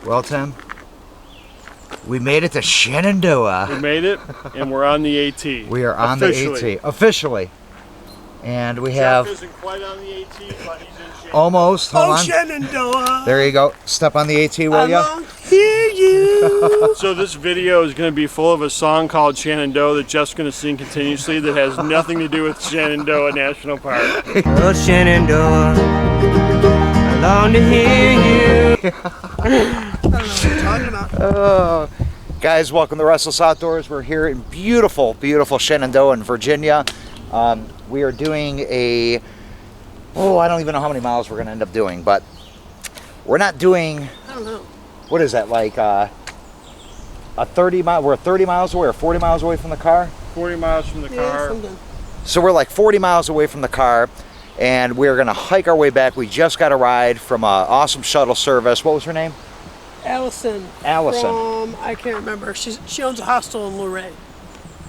Well, Tim, we made it to Shenandoah. We made it, and we're on the AT. We are on the AT, officially. And we have... Jeff isn't quite on the AT, but he's in Shenandoah. Almost, hold on. Shenandoah! There you go. Step on the AT, will ya? Hear you! So this video is going to be full of a song called Shenandoah that Jeff's going to sing continuously that has nothing to do with Shenandoah National Park. Oh, Shenandoah, I long to hear you. I don't know what you're talking about. Guys, welcome to Restless Outdoors. We're here in beautiful, beautiful Shenandoah in Virginia. We are doing I don't even know how many miles we're going to end up doing, but we're not doing, I don't know. what is that, like a 30 mile, we're 30 miles away or 40 miles away from the car? 40 miles from the car. Something. So we're like 40 miles away from the car, and we're going to hike our way back. We just got a ride from an awesome shuttle service. What was her name? Allison. Allison. I can't remember. She owns a hostel in Luray.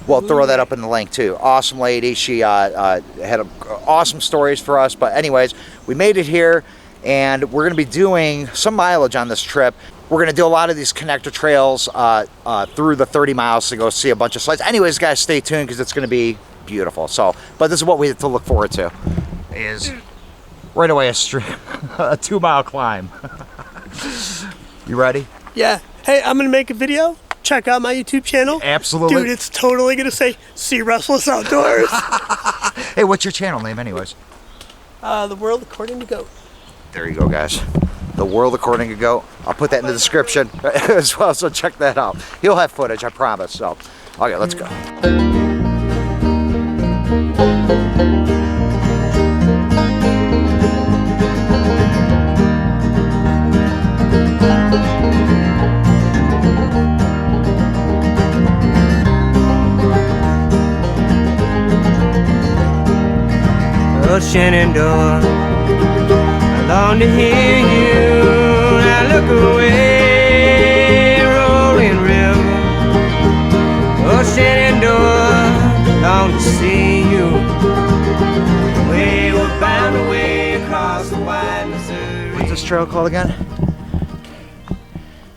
We'll throw that up in the link too. Awesome lady. She had awesome stories for us. But anyways, we made it here, and we're going to be doing some mileage on this trip. We're going to do a lot of these connector trails through the 30 miles to go see a bunch of sites. Anyways, guys, stay tuned because it's going to be beautiful. So, but this is what we have to look forward to. Is right away a 2-mile climb. You ready? Yeah. Hey, I'm going to make a video. Check out my YouTube channel. Absolutely. Dude, it's totally going to say, see Restless Outdoors. Hey, what's your channel name anyways? The World According to Goat. There you go, guys. The World According to Goat. I'll put that in the description as well, so check that out. He'll have footage, I promise. So, okay, let's go. Oh, Shenandoah, I long to hear you. Now look away, rolling river. Oh, Shenandoah, long to see you. We were bound away across the wide Missouri. What's this trail called again?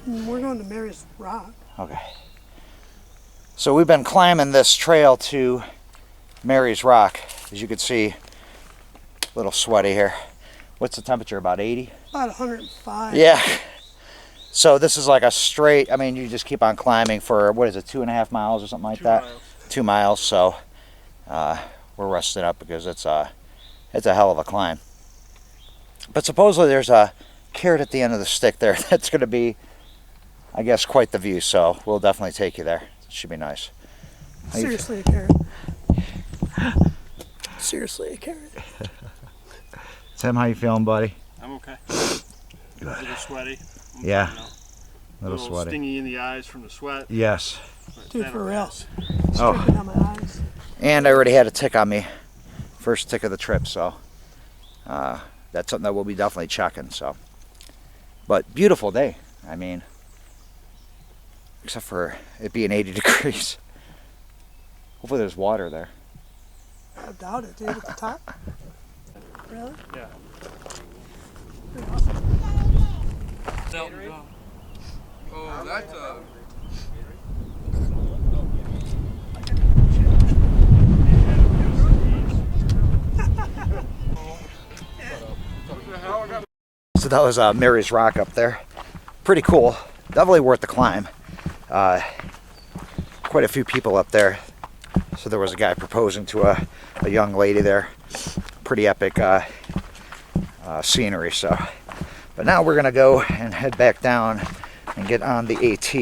We're going to Mary's Rock. Okay. So we've been climbing this trail to Mary's Rock. As you can see, a little sweaty here. What's the temperature, about 80? About 105. Yeah. So this is like a straight, I mean, you just keep on climbing for, what is it, 2.5 miles or something like that? 2 miles. So we're resting up because it's a hell of a climb. But supposedly there's a carrot at the end of the stick there. That's going to be, I guess, quite the view. So we'll definitely take you there. It should be nice. Seriously, a carrot. Seriously, a carrot. Tim, how you feeling, buddy? I'm okay. A little sweaty. Yeah. A little sweaty. Stingy in the eyes from the sweat. Yes. Dude, for real. Oh. Dripping down my eyes. And I already had a tick on me. First tick of the trip, so that's something that we'll be definitely checking. So, but beautiful day. I mean, except for it being 80 degrees. Hopefully there's water there. I doubt it, dude, at the top. Really? Yeah. Oh, that's a... So that was Mary's Rock up there. Pretty cool. Definitely worth the climb. Quite a few people up there. So there was a guy proposing to a young lady there. Pretty epic scenery. So, but now we're gonna go and head back down and get on the AT.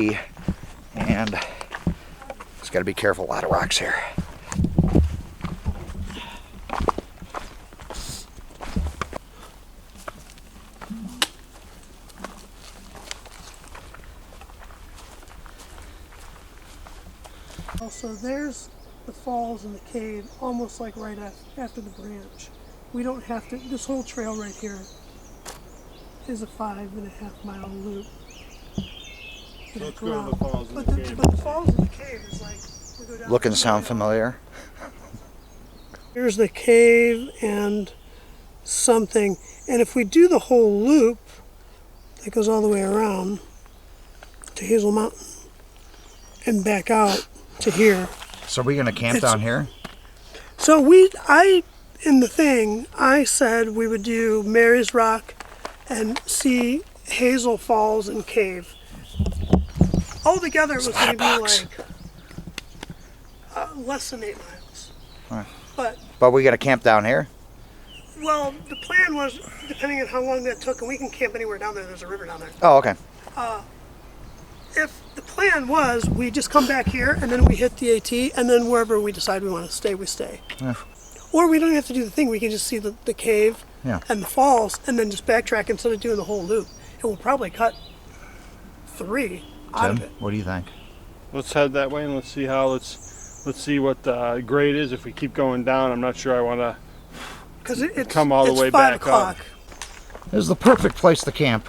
And just gotta be careful. A lot of rocks here. So there's the falls and the cave, almost like right after the branch. We don't have to, this whole trail right here is a 5.5 mile loop. So let's go to the falls and the cave. But the falls and the cave is like, we go down. Look and sound familiar. Here's the cave and something. And if we do the whole loop that goes all the way around, to Hazel Mountain and back out to here. So are we gonna camp down here? So in the thing, I said we would do Mary's Rock and see Hazel Falls and Cave. Altogether, it was going to be like less than 8 miles. Huh. But we gotta camp down here? well, the plan was, depending on how long that took, and we can camp anywhere down there. There's a river down there. Oh, okay. If the plan was, we just come back here and then we hit the AT, and then wherever we decide we want to stay, we stay. Yeah. Or we don't have to do the thing. We can just see the cave Yeah. and the falls, and then just backtrack instead of doing the whole loop. And we'll probably cut 3 out of Tim, it. what do you think? Let's head that way and let's see how let's see what the grade is. If we keep going down, I'm not sure I want to Because it's come all the it's way 5 back o'clock. up. This is the perfect place to camp.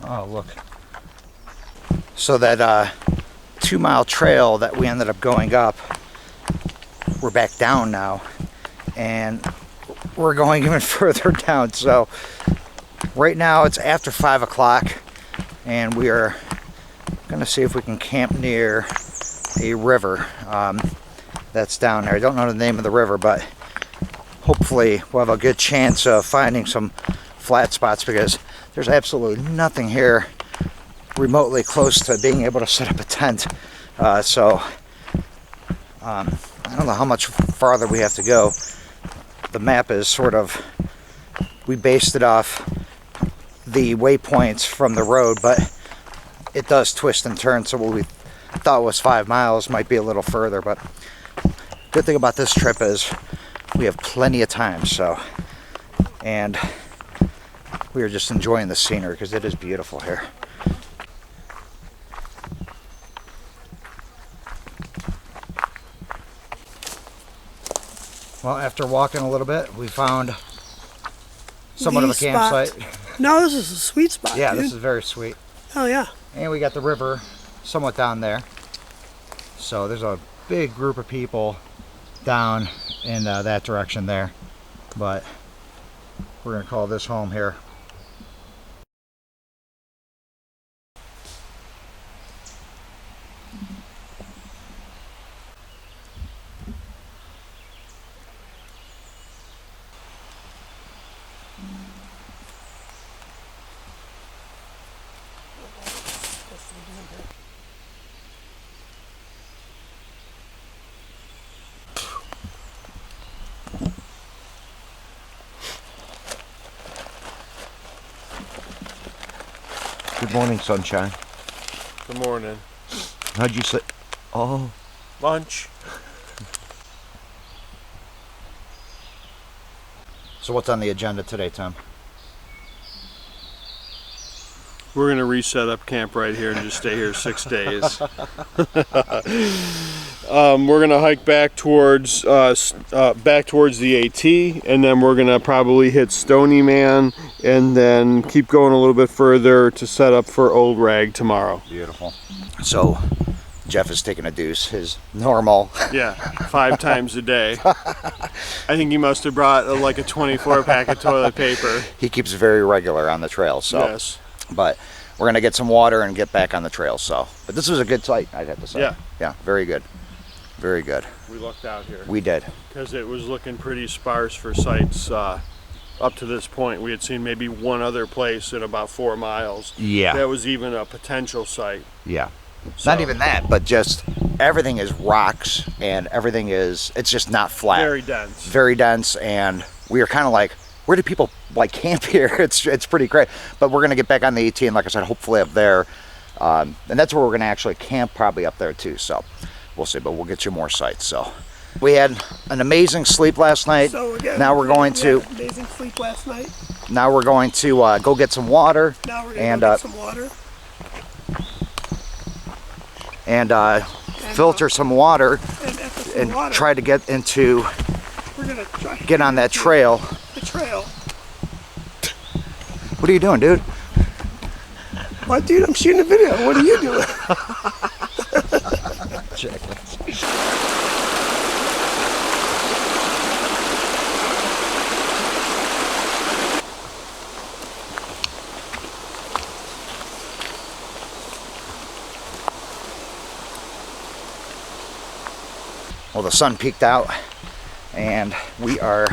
Oh, look. So that 2-mile trail that we ended up going up, we're back down now, and we're going even further down. So right now it's after 5 o'clock, and we are gonna see if we can camp near a river that's down there. I don't know the name of the river, but hopefully we'll have a good chance of finding some flat spots, because there's absolutely nothing here remotely close to being able to set up a tent. So I don't know how much farther we have to go. The map is sort of, we based it off the waypoints from the road, but it does twist and turn, so what we thought was 5 miles might be a little further. But good thing about this trip is we have plenty of time, so, and we are just enjoying the scenery because it is beautiful here. Well, after walking a little bit, we found somewhat of a The campsite. spot. No, this is a sweet spot, Yeah, dude. this is very sweet. Oh, yeah. And we got the river somewhat down there. So there's a big group of people down in that direction there. But we're going to call this home here. Good morning, sunshine. Good morning. How'd you say? Oh. Lunch. So what's on the agenda today, Tom? We're gonna reset up camp right here and just stay here 6 days. We're gonna hike back towards the AT, and then we're gonna probably hit Stony Man, and then keep going a little bit further to set up for Old Rag tomorrow. Beautiful. So Jeff is taking a deuce, his normal. Yeah, 5 times a day. I think he must have brought like a 24-pack of toilet paper. He keeps very regular on the trail, so. Yes. But we're gonna get some water and get back on the trail. So, but this was a good sight, I'd have to say. Yeah. Yeah, very good, very good. We lucked out here We did. because it was looking pretty sparse for sites up to this point. We had seen maybe one other place in about 4 miles. Yeah. That was even a potential site. Yeah. So, Not even that, but just everything is rocks and everything is, it's just not flat. very dense. Very dense, and we are kind of like, where do people like camp here? It's pretty great. But we're gonna get back on the AT, and like I said, hopefully up there, and that's where we're gonna actually camp, probably up there too. So we'll see, but we'll get you more sites. So we had an amazing sleep last night. So again, now we're going we to had amazing sleep last night. now we're going to go get some water. Now we're and going to get some water. and filter some water And after some and water, try to get into we're going to try get on that trail. the trail. What are you doing, dude? What, dude? I'm shooting a video. What are you doing? Check. Well, the sun peaked out and we are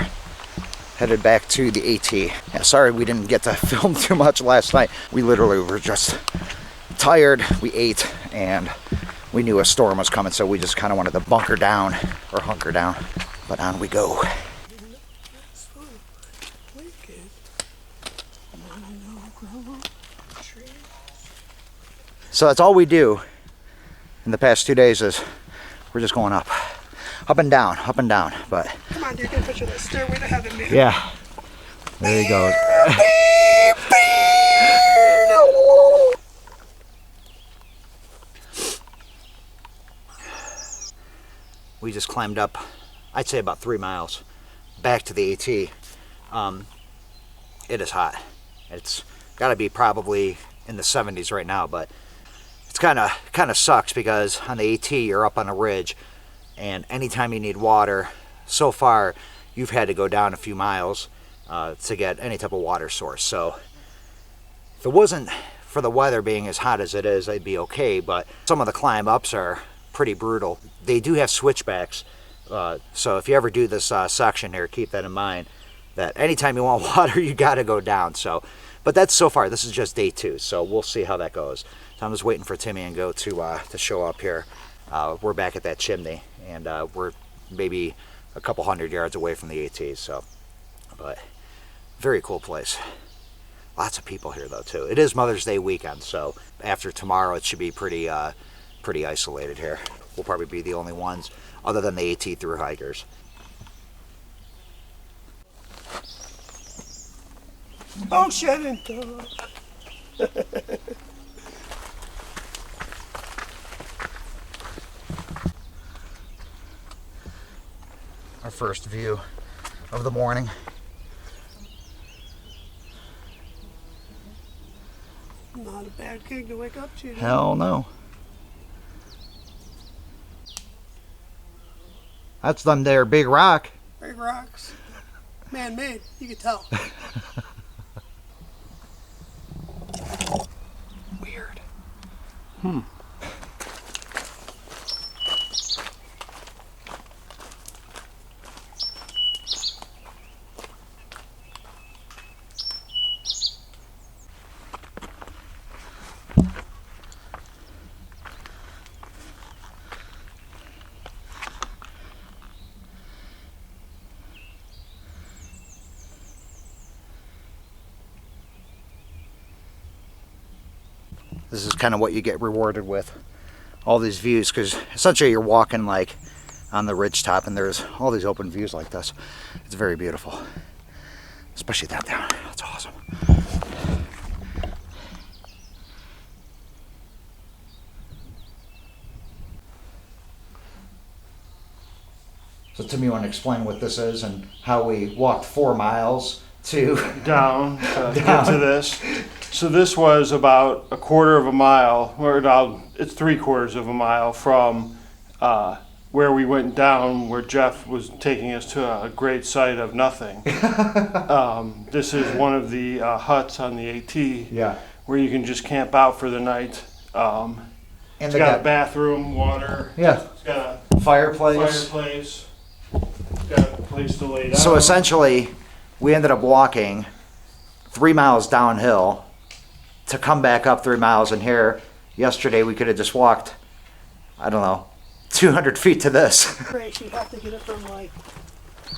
headed back to the AT. Yeah, sorry we didn't get to film too much last night. We literally were just tired. We ate and we knew a storm was coming, so we just kind of wanted to bunker down or hunker down. But on we go. So that's all we do in the past 2 days is we're just going up and down, but Come on, dude, get a picture of that stairway to heaven, man. yeah, there you go. We just climbed up, I'd say about 3 miles back to the AT. It is hot. It's got to be probably in the 70s right now, but it's kind of sucks because on the AT you're up on a ridge, and anytime you need water, so far you've had to go down a few miles to get any type of water source. So if it wasn't for the weather being as hot as it is, I'd be okay, but some of the climb ups are pretty brutal. They do have switchbacks, so if you ever do this section here, keep that in mind, that anytime you want water you got to go down. So, but that's so far, this is just day 2, so we'll see how that goes. So I'm just waiting for Timmy and Go to show up here. We're back at that chimney, and we're maybe a couple 100 yards away from the AT. So, but very cool place. Lots of people here though too. It is Mother's Day weekend, so after tomorrow it should be pretty isolated here. We'll probably be the only ones other than the AT through hikers. Oh, Shenandoah. Our first view of the morning. Not a bad gig to wake up to. Hell no. That's them there big rock. Big rocks. Man-made, you can tell. Weird. This is kind of what you get rewarded with, all these views, because essentially you're walking like on the ridge top and there's all these open views like this. It's very beautiful, especially that down. That's awesome. So Tim, you want to explain what this is and how we walked 4 miles to down to get to this. So this was about a quarter of a mile, or about, it's 3/4 of a mile from where we went down, where Jeff was taking us to a great sight of nothing. This is one of the huts on the AT, yeah, where you can just camp out for the night. and It's they got a bathroom, water. yeah, It's got fireplace. fireplace. It's got a place to lay down. So essentially, we ended up walking 3 miles downhill to come back up 3 miles, and here yesterday we could have just walked, I don't know, 200 feet to this. Great, you have to get it from like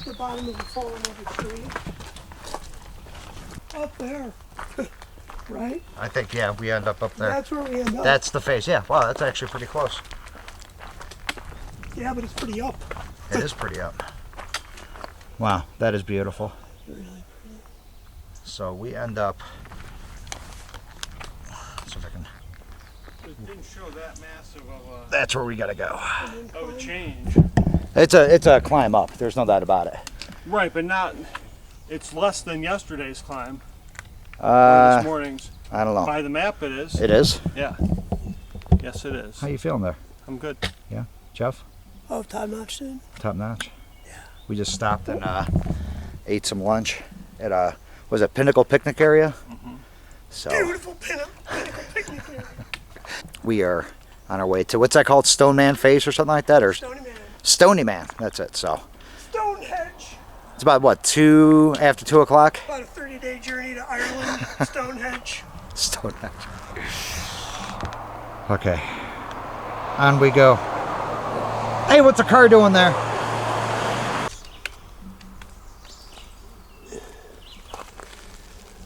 the bottom of the fallen over tree. Up there. Right? I think, yeah, we end up there. That's where we end up. That's the face, yeah. Wow, that's actually pretty close. Yeah, but it's pretty up. It is pretty up. Wow, that is beautiful. Really pretty. So we end up, so if I can, It didn't show that massive of that's where we gotta go. a change. It's a climb up, there's no doubt about it. Right, but not, it's less than yesterday's climb. Or this morning's. I don't know. By the map it is. It is? Yeah. Yes it is. How you feeling there? I'm good. Yeah? Jeff? Oh, top notch, dude. Top notch? Yeah. We just stopped and ate some lunch at was it Pinnacle Picnic Area? Mm-hmm. So Beautiful pinnacle picnic area. we are on our way to, what's that called? Stone Man Face or something like that? Or Stony Man. Stony Man, that's it. So Stonehenge. it's about what, after 2 o'clock? About a 30-day journey to Ireland. Stonehenge. Stonehenge. Okay, on we go. Hey, what's the car doing there?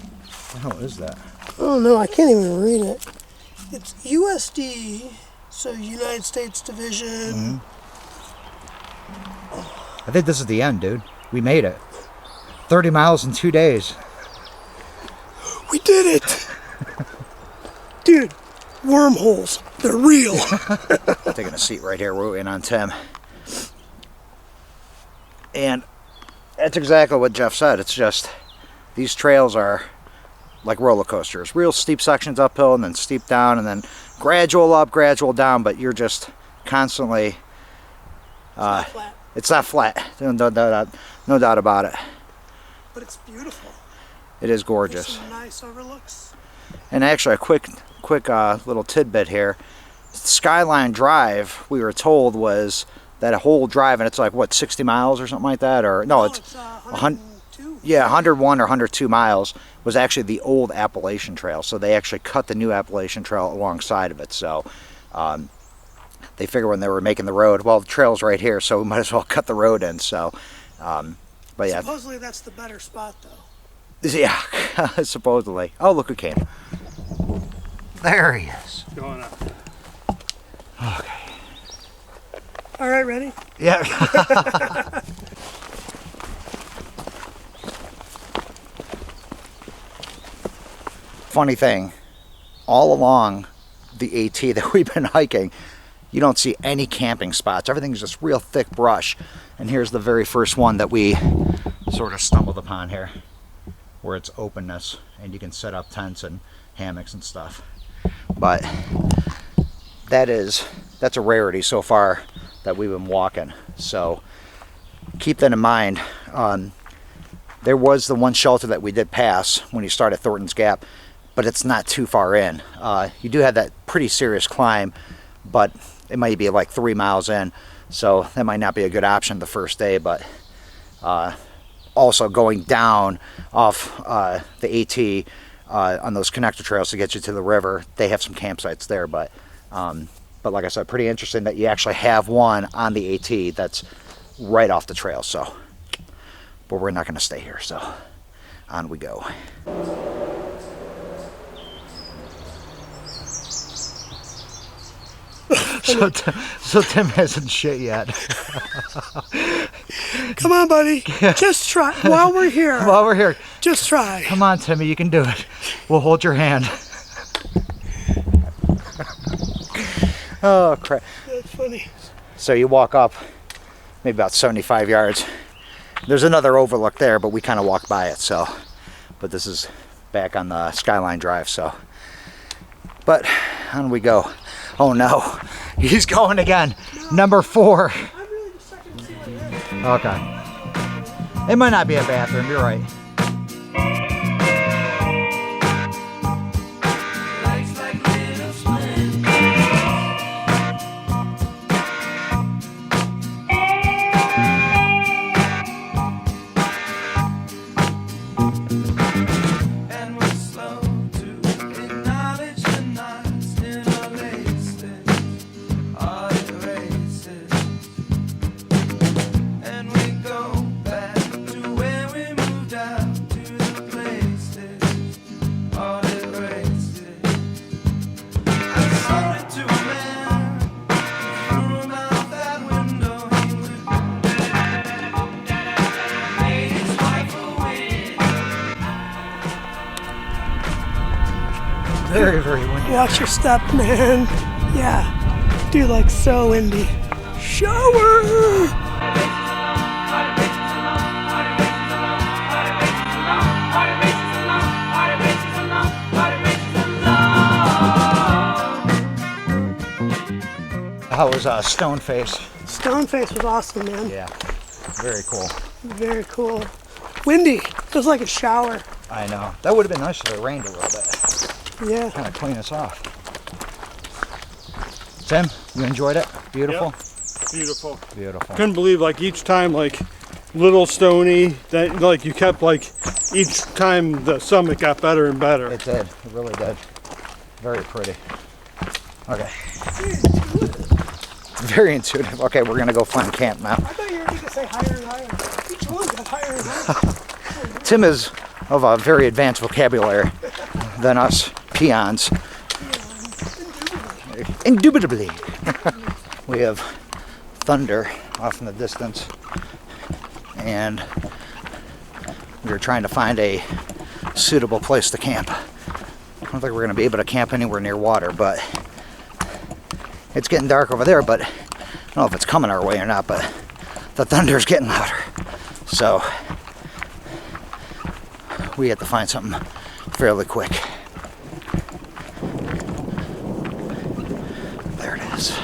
What the hell is that? Oh no, I can't even read it. It's USD, so United States Division. I think this is the end, dude. We made it. 30 miles in 2 days. We did it! Dude, wormholes, they're real. Taking a seat right here. We're waiting on Tim. And that's exactly what Jeff said. It's just, these trails are like roller coasters. Real steep sections uphill and then steep down and then gradual up, gradual down, but you're just constantly... It's not flat. No doubt about it. But it's beautiful. It is There's gorgeous. some nice overlooks. And actually, a quick little tidbit here. Skyline Drive, we were told, was that a whole drive, and it's like what, 60 miles or something like that, or no, it's 102. yeah, 101 or 102 miles was actually the old Appalachian Trail. So they actually cut the new Appalachian Trail alongside of it. So they figured when they were making the road, well, the trail's right here, so we might as well cut the road in. So, but yeah. Supposedly that's the better spot, though. Yeah, supposedly. Oh, look who came. There he is. Going up. Okay. All right, ready? Yeah. Funny thing, all along the AT that we've been hiking, you don't see any camping spots. Everything's just real thick brush. And here's the very first one that we sort of stumbled upon here, where it's openness and you can set up tents and hammocks and stuff. But that's a rarity so far that we've been walking. So keep that in mind. There was the one shelter that we did pass when you start at Thornton's Gap, but it's not too far in. You do have that pretty serious climb, but it might be like 3 miles in, so that might not be a good option the first day. But also going down off the AT on those connector trails to get you to the river, they have some campsites there. But like I said, pretty interesting that you actually have one on the AT that's right off the trail. So, but we're not going to stay here, so on we go. So Tim hasn't shit yet. Come on, buddy. Just try. While we're here. While we're here, Just try. come on, Timmy, you can do it. We'll hold your hand. Oh crap! That's funny. So you walk up, maybe about 75 yards. There's another overlook there, but we kind of walked by it. So, but this is back on the Skyline Drive. So, but on we go. Oh no, he's going again. Number 4. I'm really just checking to see what it is. Okay. It might not be a bathroom, you're right. Very, very windy. Watch your step, man. Yeah. Dude, like so windy. Shower! How was Stoneface? Stoneface was awesome, man. Yeah, very cool. Very cool. Windy. It was like a shower. I know. That would have been nice if it rained a little bit. Yeah. Kind of clean us off. Tim, you enjoyed it? Beautiful? Yep. Beautiful. Beautiful. Couldn't believe, like, each time, like, little stony, that, like, you kept, like, each time the summit got better and better. It did. It really did. Very pretty. Okay. Very intuitive. Okay, we're going to go find camp now. I thought you were going to say higher and higher. Each one got higher and higher. Tim is of a very advanced vocabulary than us peons. Indubitably. We have thunder off in the distance, and we're trying to find a suitable place to camp. I don't think we're going to be able to camp anywhere near water, but it's getting dark over there, but I don't know if it's coming our way or not, but the thunder's getting louder. So we have to find something fairly quick. There it is.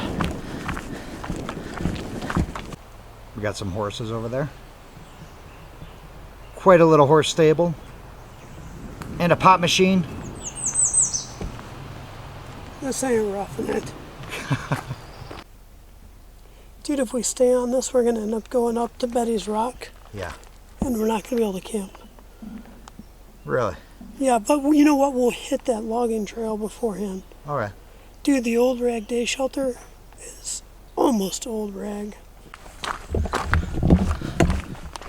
We got some horses over there. Quite a little horse stable. And a pot machine. This ain't roughing it. Dude, if we stay on this, we're going to end up going up to Betty's Rock. Yeah. And we're not going to be able to camp. Really? Yeah, but you know what? We'll hit that logging trail beforehand. All right. Dude, the Old Rag Day Shelter is almost Old Rag.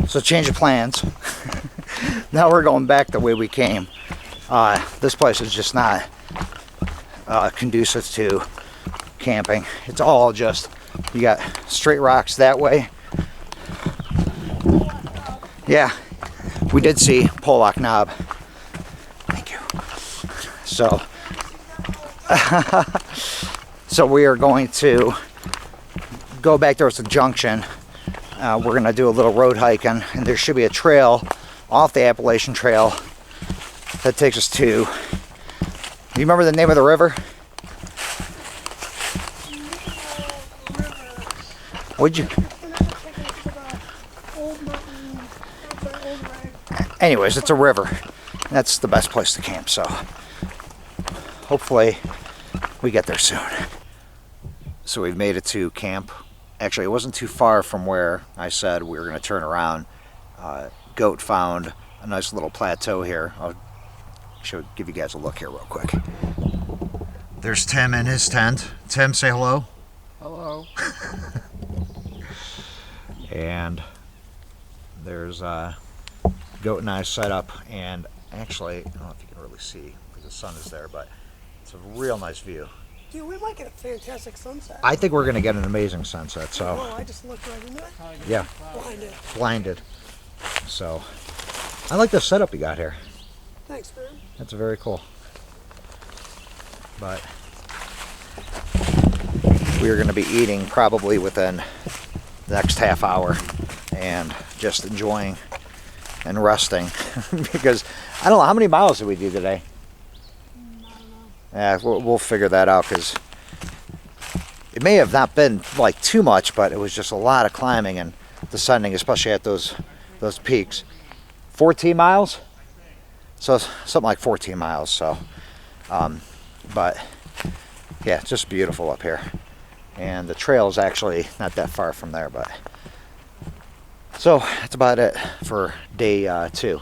So change of plans. Now we're going back the way we came. This place is just not conducive to camping. It's all just, you got straight rocks that way. Yeah, we did see Pollock Knob. Thank you. So, so we are going to go back towards the junction. We're going to do a little road hiking, and there should be a trail off the Appalachian Trail that takes us to, you remember the name of the river? Would you? Anyways, it's a river. That's the best place to camp, so hopefully we get there soon. So we've made it to camp. Actually, it wasn't too far from where I said we were going to turn around. Goat found a nice little plateau here. I'll give you guys a look here real quick. There's Tim in his tent. Tim, say hello. Hello. And there's Goat and I set up, and actually, I don't know if you can really see because the sun is there, but it's a real nice view. Dude, we might get a fantastic sunset. I think we're going to get an amazing sunset, so. Oh, I just looked right into it. Yeah. Blinded. So, I like the setup you got here. Thanks, man. That's very cool. But we are going to be eating probably within the next half hour and just enjoying and resting because I don't know, how many miles did we do today? Yeah, we'll figure that out because it may have not been like too much, but it was just a lot of climbing and descending, especially at those peaks. 14 miles? So something like 14 miles. So, but yeah, it's just beautiful up here. And the trail is actually not that far from there, but so that's about it for day 2.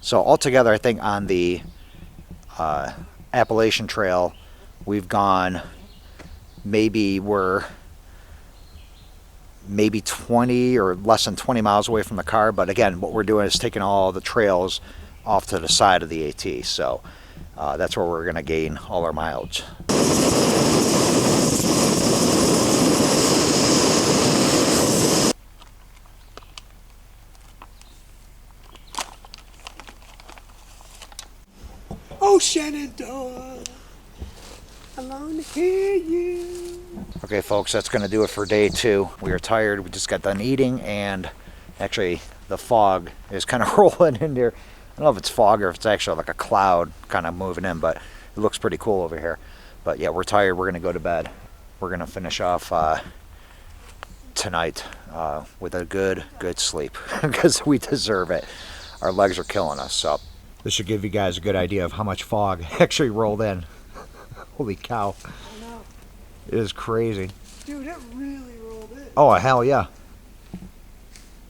So altogether, I think on the Appalachian Trail, we've gone maybe 20 or less than 20 miles away from the car. But again, what we're doing is taking all the trails off to the side of the AT. So that's where we're going to gain all our mileage. Oh, Shenandoah, I long to hear you. Okay, folks, that's going to do it for day 2. We are tired. We just got done eating, and actually the fog is kind of rolling in here. I don't know if it's fog or if it's actually like a cloud kind of moving in, but it looks pretty cool over here. But yeah, we're tired. We're going to go to bed. We're going to finish off tonight with a good sleep because we deserve it. Our legs are killing us, so this should give you guys a good idea of how much fog actually rolled in. Holy cow. I know. It is crazy. Dude, it really rolled in. Oh, hell yeah.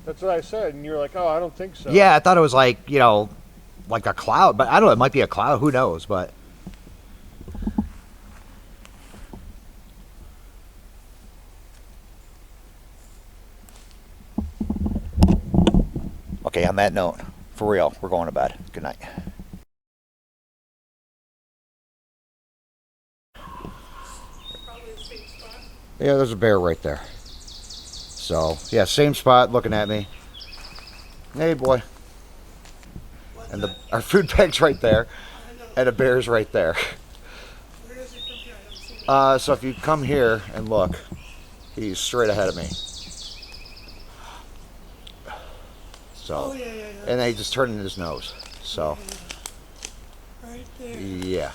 That's what I said, and you're like, oh, I don't think so. Yeah, I thought it was like, you know, like a cloud, but I don't know, it might be a cloud, who knows, but. Okay, on that note, for real, we're going to bed. Good night. Probably the same spot. Yeah, there's a bear right there. So, yeah, same spot, looking at me. Hey, boy. And our food bag's right there, and a bear's right there. Where is he from here? I haven't seen him. So if you come here and look, he's straight ahead of me. So, Oh, yeah. and then he just turned in his nose. So, Right there. yeah.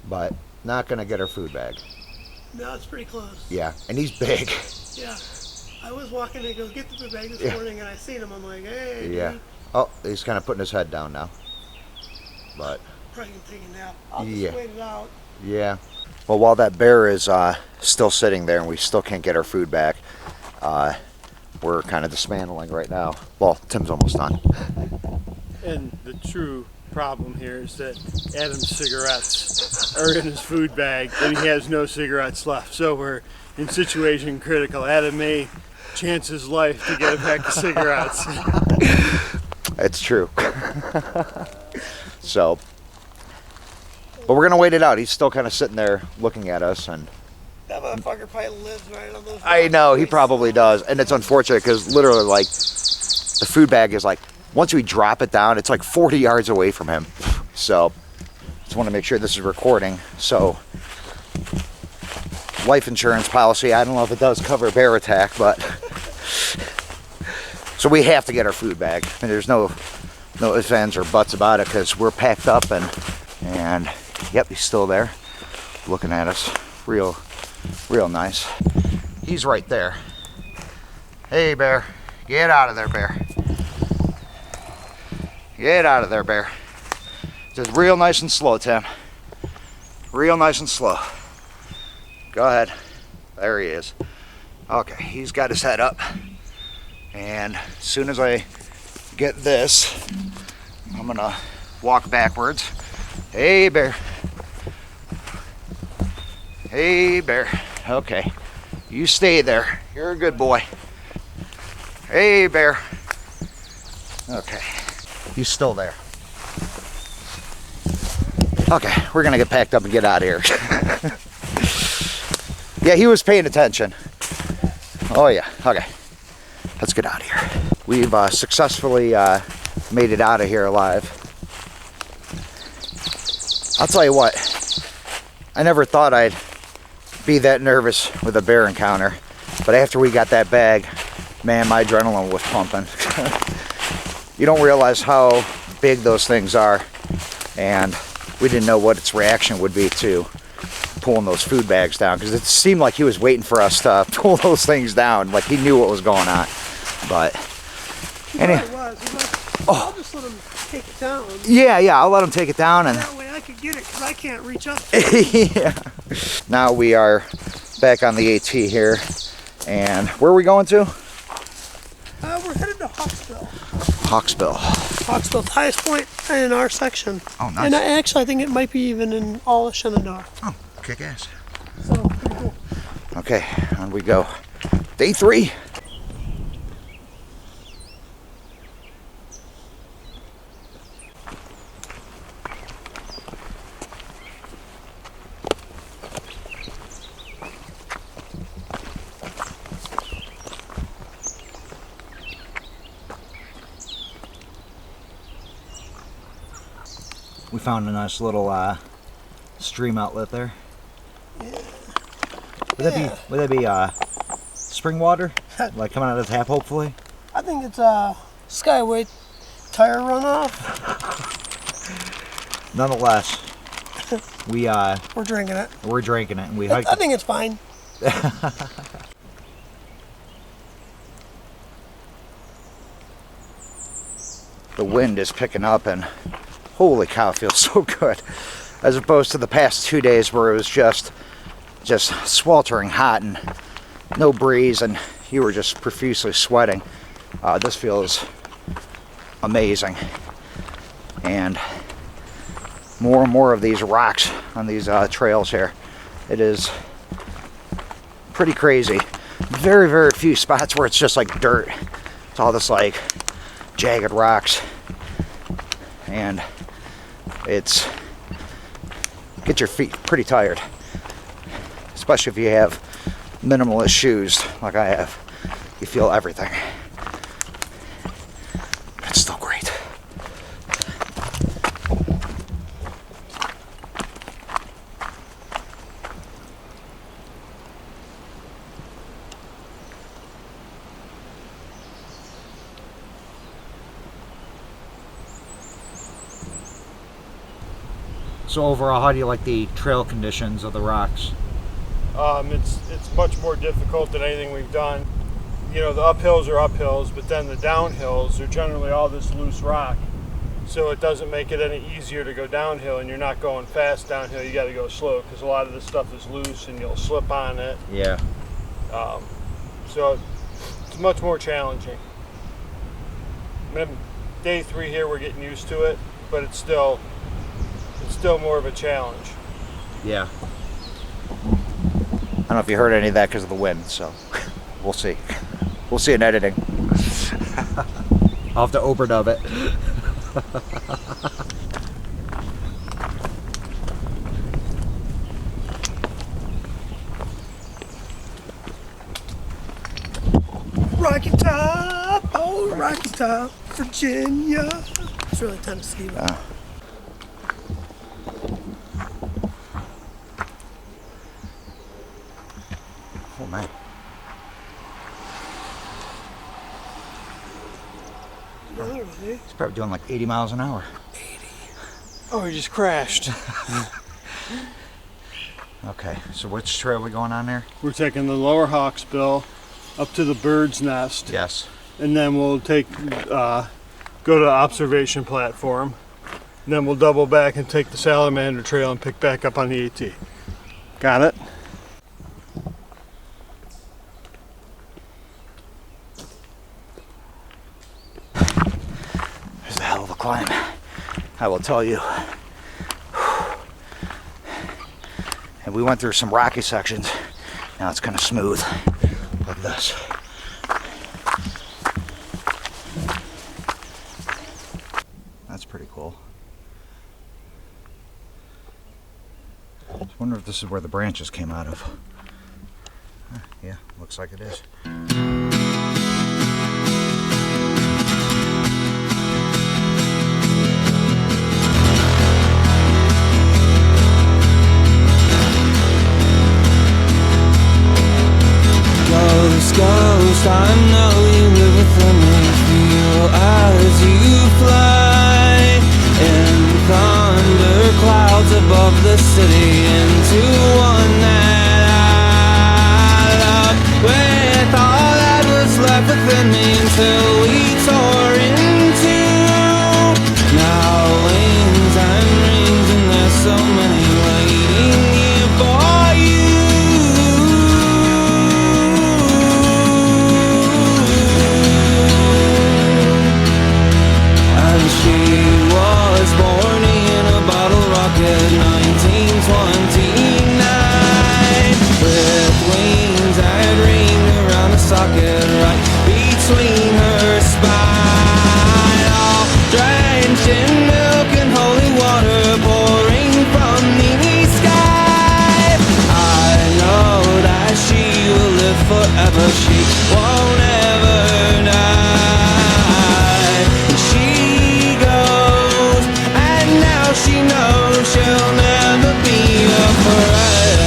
But not gonna get our food bag. No, it's pretty close. Yeah, and he's big. Yeah. I was walking to go get the food bag this Yeah. morning, and I seen him. I'm like, hey. Yeah. Dude. Oh, he's kind of putting his head down now. But, Probably gonna take a nap. I'll just Yeah. wait it out. yeah. Well, while that bear is still sitting there and we still can't get our food back, we're kind of dismantling right now. Well, Tim's almost done. And the true problem here is that Adam's cigarettes are in his food bag, and he has no cigarettes left. So we're in situation critical. Adam may chance his life to get a pack of cigarettes. It's true. So, but we're gonna wait it out. He's still kind of sitting there looking at us, and That motherfucker probably lives right on those. I know he rocks. probably does. And it's unfortunate because literally, like, the food bag is like once we drop it down, it's like 40 yards away from him. So, just want to make sure this is recording. So, life insurance policy. I don't know if it does cover bear attack, but so we have to get our food bag. And there's no ifs, ands, or buts about it because we're packed up and yep, he's still there, looking at us, real nice. He's right there. Hey, bear, get out of there, bear. Get out of there, bear. Just real nice and slow, Tim. Real nice and slow. Go ahead. There he is. Okay, he's got his head up. And as soon as I get this, I'm gonna walk backwards. Hey, bear. Hey, bear. Okay, you stay there. You're a good boy. Hey, bear. Okay, he's still there. Okay, we're gonna get packed up and get out of here. Yeah, he was paying attention. Oh yeah, okay. Let's get out of here. We've successfully made it out of here alive. I'll tell you what, I never thought I'd be that nervous with a bear encounter, but after we got that bag, man, my adrenaline was pumping. You don't realize how big those things are, and we didn't know what its reaction would be to pulling those food bags down, because it seemed like he was waiting for us to pull those things down, like he knew what was going on. But Anyway. I'll just let him take it down. yeah, I'll let him take it down, and That way I could get it, because I can't reach up. yeah. Now we are back on the AT here, and where are we going to? We're headed to Hawksbill. Hawksbill. Hawksbill's highest point in our section. Oh, nice. And actually, I think it might be even in all of Shenandoah. Oh, kick ass. So, pretty cool. Okay, on we go. Day 3. We found a nice little stream outlet there. Yeah. Would that be spring water? Like coming out of the tap, hopefully? I think it's Skyway tire runoff. Nonetheless, We're drinking it. we're drinking it, and we hiked I it. think it's fine. The wind is picking up, and holy cow, it feels so good. As opposed to the past 2 days where it was just sweltering hot, and no breeze and you were just profusely sweating, this feels amazing. And more of these rocks on these trails here. It is pretty crazy. Very few spots where it's just like dirt. It's all this like jagged rocks, and it's get your feet pretty tired, especially if you have minimalist shoes like I have. You feel everything. It's still great. So overall, how do you like the trail conditions of the rocks? It's much more difficult than anything we've done. You know, the uphills are uphills, but then the downhills are generally all this loose rock. So it doesn't make it any easier to go downhill, and you're not going fast downhill. You got to go slow because a lot of this stuff is loose and you'll slip on it. Yeah. So it's much more challenging. Day 3 here, we're getting used to it, but it's still more of a challenge. Yeah. I don't know if you heard any of that because of the wind, so we'll see. We'll see in editing. I'll have to overdub it. Rocky Top, oh Rocky Top, Virginia. It's really Tennessee. Oh man. Really? He's probably doing like 80 miles an hour. 80. Oh, he just crashed. Okay, so which trail are we going on there? We're taking the lower Hawksbill up to the bird's nest. Yes. And then we'll take go to the observation platform. And then we'll double back and take the Salamander Trail and pick back up on the AT. Got it? It's a hell of a climb, I will tell you. And we went through some rocky sections. Now it's kind of smooth, like this. That's pretty cool. I wonder if this is where the branches came out of. Yeah, looks like it is. Ghost, I know you live within me. Feel as you fly in thunder clouds above the city into one that I love. With all that was left within me until we tore into now wings and rings, and there's so many waiting here for you. She was born in a bottle rocket, 1929, with wings that ring around the socket right between her spine, all drenched in milk and holy water pouring from the sky. I know that she will live forever, she won't ever die. She knows she'll never be afraid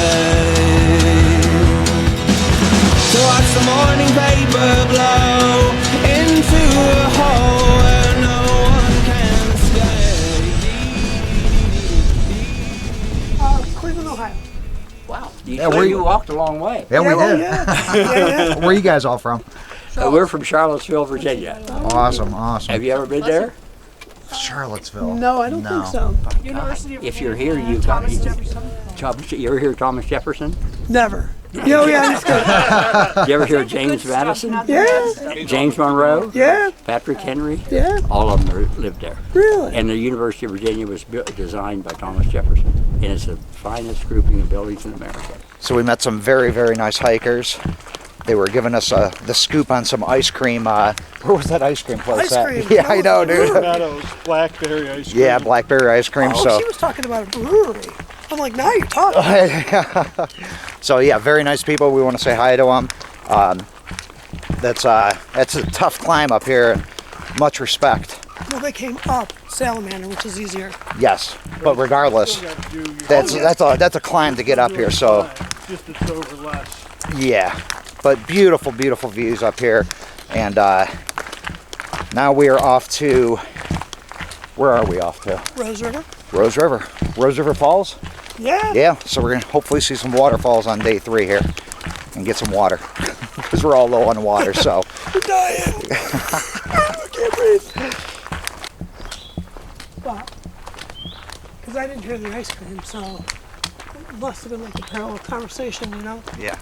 to watch the morning paper blow into a hole where no one can escape. Cleveland, Ohio. Wow. Yeah, where You walked a long way. Yeah, we well, did. yeah. Where are you guys all from? We're from Charlottesville, Virginia. Awesome. Have you ever been there? Charlottesville. No, I don't think so. If you're here, you've got. You're here, Thomas Jefferson? Never. Yeah, yeah, he's good. You ever hear of James Madison? Yeah, James Monroe? yeah, Patrick Henry? yeah. All of them lived there. Really? And the University of Virginia was designed by Thomas Jefferson. And it's the finest grouping of buildings in America. So we met some very, very nice hikers. They were giving us the scoop on some ice cream. Where was that ice cream place Ice at? cream. Yeah, I know, Big dude. Meadows, blackberry ice cream. Yeah, blackberry ice cream. Oh, So she was talking about a brewery. I'm like, now you're talking. So yeah, very nice people. We want to say hi to them. That's a tough climb up here. And much respect. Well, they came up Salamander, which is easier. Yes, but regardless, You gotta do your that's a climb to get up here. So just it's over less. yeah, but beautiful, beautiful views up here. And now we are off to, where are we off to? Rose River. Rose River. Rose River Falls? Yeah. Yeah, so we're gonna hopefully see some waterfalls on day 3 here and get some water because we're all low on water. So I'm dying. I can't breathe. Well, because I didn't hear the ice cream, so it must have been like a parallel conversation, you know? yeah,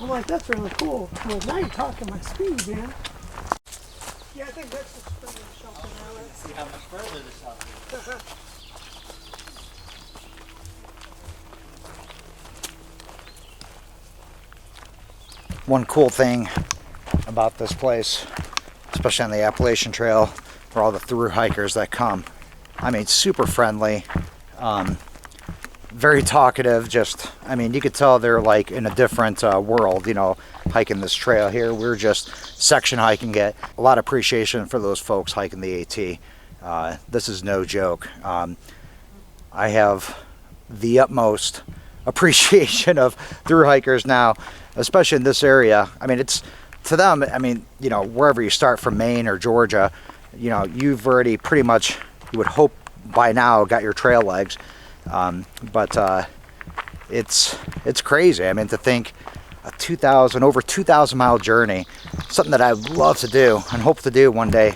I'm like, that's really cool. I'm like, now you're talking my speed, man. Yeah, I think that's the spring shelter now. Let's see how much further this out is. one cool thing about this place, especially on the Appalachian Trail, for all the through hikers that come. I mean, super friendly, very talkative. Just, I mean, you could tell they're like in a different world, you know, hiking this trail here. We're just section hiking it. A lot of appreciation for those folks hiking the AT. This is no joke. I have the utmost appreciation of through hikers now, especially in this area. I mean, it's to them, I mean, you know, wherever you start from Maine or Georgia, you know, you've already pretty much, you would hope by now, got your trail legs. But it's crazy. I mean, to think over 2,000 mile journey, something that I'd love to do and hope to do one day.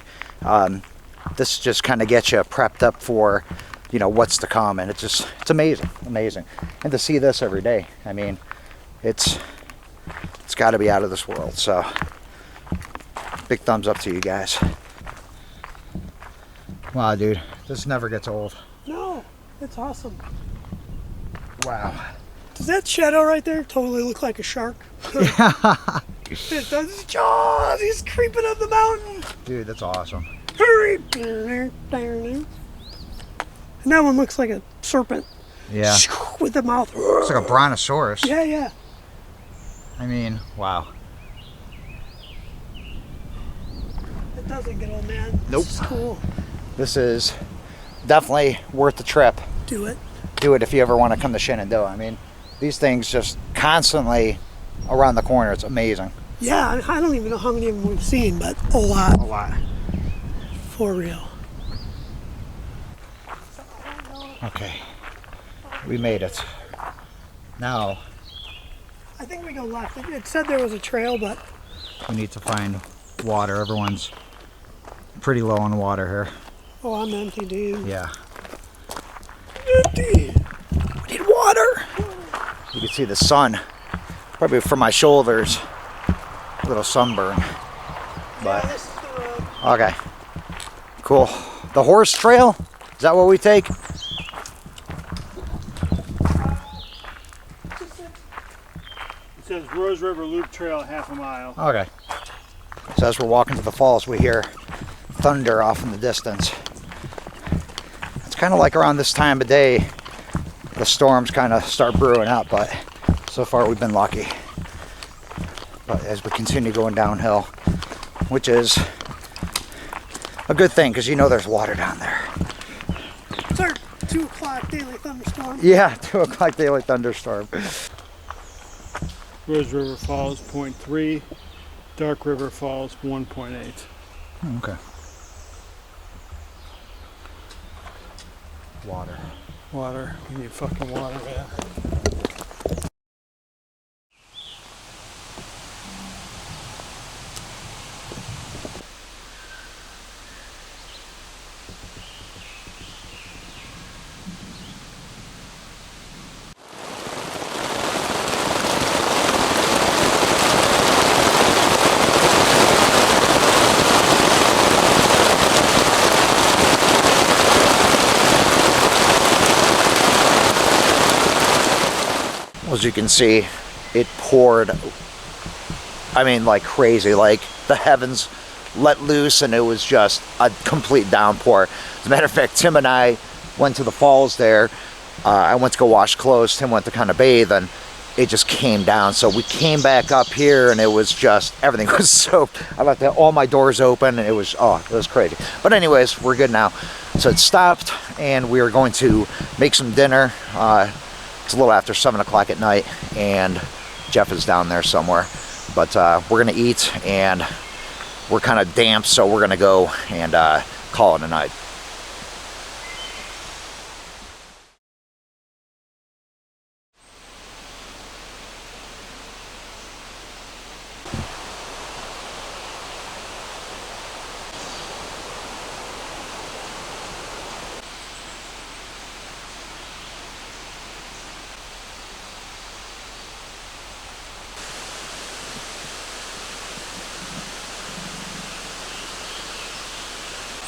This just kind of gets you prepped up for, you know, what's to come. And it's amazing, amazing. And to see this every day, I mean, it's got to be out of this world. So big thumbs up to you guys. Wow, dude, this never gets old. No, it's awesome. Wow. Does that shadow right there totally look like a shark? It does. His jaws. He's creeping up the mountain. Dude, that's awesome. Hurry. And that one looks like a serpent. Yeah. With the mouth. It's like a brontosaurus. Yeah, yeah. I mean, wow. It doesn't get old, man. Nope. It's cool. This is definitely worth the trip. Do it. Do it if you ever want to come to Shenandoah. I mean, these things just constantly around the corner. It's amazing. Yeah, I don't even know how many of them we've seen, but a lot. A lot. For real. Okay. We made it. Now, I think we go left. It said there was a trail, but we need to find water. Everyone's pretty low on water here. oh, I'm empty, dude. Yeah. Empty. We need water. You can see the sun probably from my shoulders. A little sunburn. But Yeah, this is the road. okay. Cool. The horse trail? Is that what we take? It says Rose River Loop Trail, half a mile. Okay. So as we're walking to the falls, we hear thunder off in the distance. It's kind of like around this time of day, the storms kind of start brewing up, but so far we've been lucky. But as we continue going downhill, which is a good thing because you know there's water down there. It's our 2 o'clock daily thunderstorm. Yeah, 2 o'clock daily thunderstorm. Rose River Falls 0.3, Dark River Falls 1.8. Okay. Water. Water. We need fucking water, man. as you can see, it poured, I mean, like crazy. Like the heavens let loose and it was just a complete downpour. As a matter of fact, Tim and I went to the falls there. I went to go wash clothes. Tim went to kind of bathe, and it just came down. So we came back up here and it was just, everything was soaked. I left all my doors open and it was crazy. But anyways, we're good now. So it stopped and we are going to make some dinner. It's a little after 7 o'clock at night and Jeff is down there somewhere. But we're gonna eat, and we're kind of damp, so we're gonna go and call it a night.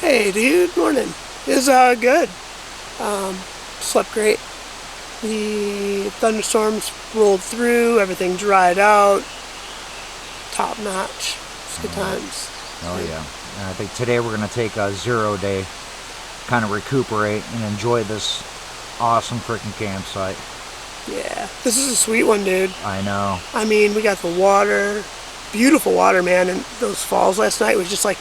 Hey dude, morning. It was good. Slept great. The thunderstorms rolled through, everything dried out. Top notch. It's good times. Oh yeah. And I think today we're gonna take a 0 day, kind of recuperate and enjoy this awesome freaking campsite. Yeah, this is a sweet one, dude. I know. I mean, we got the water, beautiful water, man, and those falls last night was just like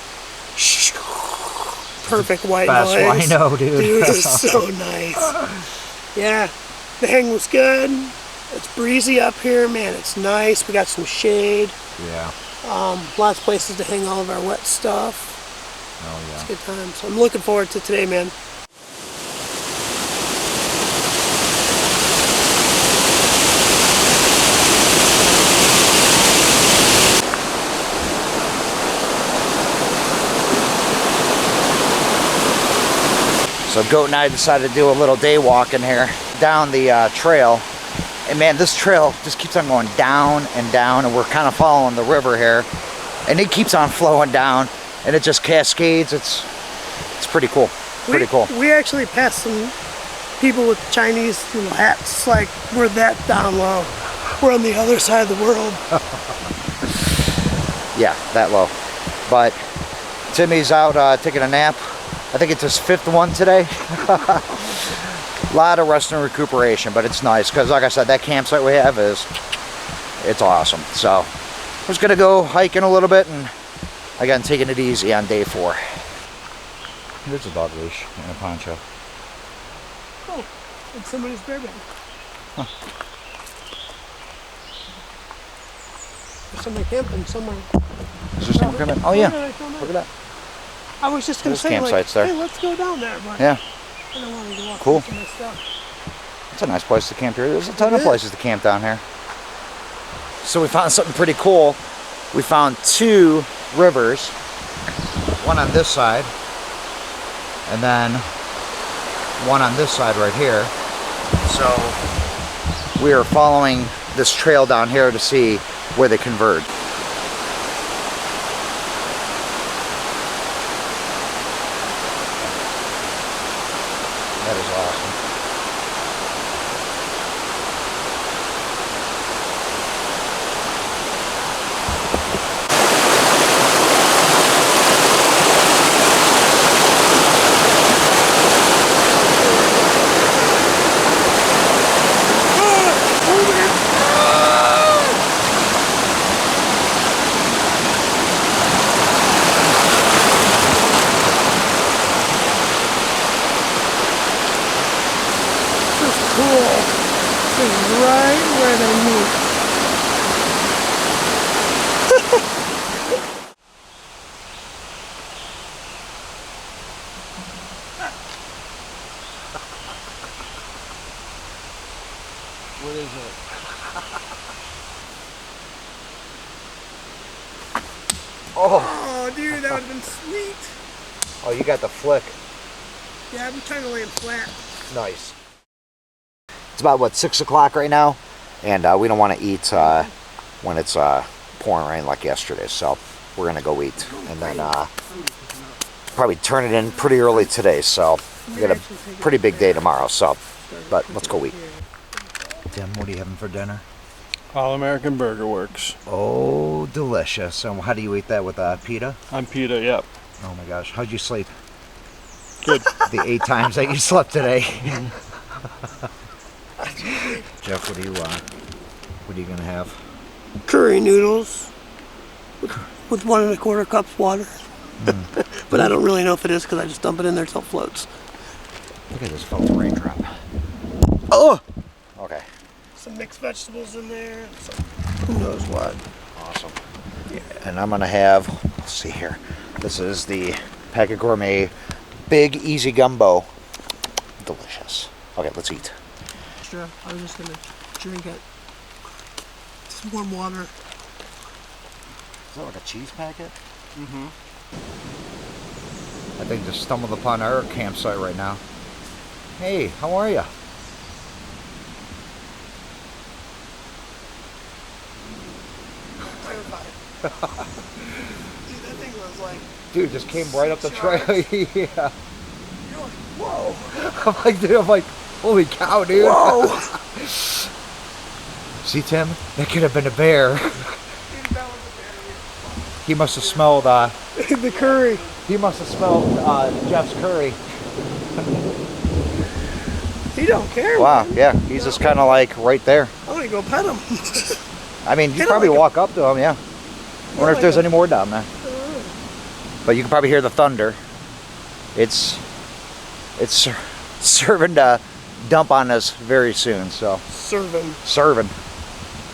perfect white Best noise. I know, dude. Dude, it was so nice. Yeah, the hang was good. It's breezy up here, man. It's nice. We got some shade. Yeah. Lots of places to hang all of our wet stuff. Oh yeah. It's a good time. So I'm looking forward to today, man. So Goat and I decided to do a little day walk in here down the trail. And man, this trail just keeps on going down and down, and we're kind of following the river here. And it keeps on flowing down, and it just cascades. It's pretty cool. Pretty cool. We actually passed some people with Chinese little hats. Like, we're that down low. We're on the other side of the world. Yeah, that low. But Timmy's out taking a nap. I think it's his 5th one today. A lot of rest and recuperation, but it's nice because, like I said, that campsite we have it's awesome. So we're just gonna go hiking a little bit, and again, taking it easy on day 4. There's a dog leash and a poncho. Oh, it's somebody's bear bag. Huh. There's somebody camping somewhere. Is there someone coming? Oh yeah, look at that. I was just gonna There's say, like, campsites there. hey, let's go down there, but Yeah, I don't want to go off Cool. my stuff. it's a nice place to camp here. There's a ton of places to camp down here. So we found something pretty cool. We found 2 rivers, one on this side, and then one on this side right here. So we are following this trail down here to see where they converge. That is awesome. Right where they meet. What is it? Oh, dude, that would have been sweet. Oh, you got the flick. Yeah, I'm trying to lay him flat. Nice. It's about, what, 6 o'clock right now? And we don't want to eat when it's pouring rain like yesterday. So we're going to go eat. And then probably turn it in pretty early today. So we got a pretty big day tomorrow. So, but let's go eat. Tim, what are you having for dinner? All American Burger Works. Oh, delicious. And how do you eat that, with pita? On pita, yep. Oh my gosh, how'd you sleep? Good. The 8 times that you slept today. Jeff, what are you gonna have? Curry noodles with 1 1/4 cups water. But I don't really know if it is because I just dump it in there till it floats. Look at this felt raindrop. Oh! Okay, Some mixed vegetables in there. Some who knows what. awesome. Yeah, and I'm gonna have, let's see here. This is the Packet Gourmet Big Easy Gumbo. Delicious. Okay, let's eat. Extra. I was just gonna drink it. Just warm water. Is that like a cheese packet? Mm-hmm. I think just stumbled upon our campsite right now. Hey, how are you? Dude, that thing was like, Dude, just came right up the trail. Yeah. you're like, whoa, I'm like, holy cow, dude. whoa. See, Tim? That could have been a bear. Dude, that was a He must have smelled, bear. The curry. he must have smelled Jeff's curry. He don't care. Wow, Man. yeah, he's just kind of like right there. I'm gonna go pet him. I mean, you They don't probably like walk up to him, yeah. Wonder if like there's a- any more down there. But you can probably hear the thunder. It's serving to dump on us very soon, so serving.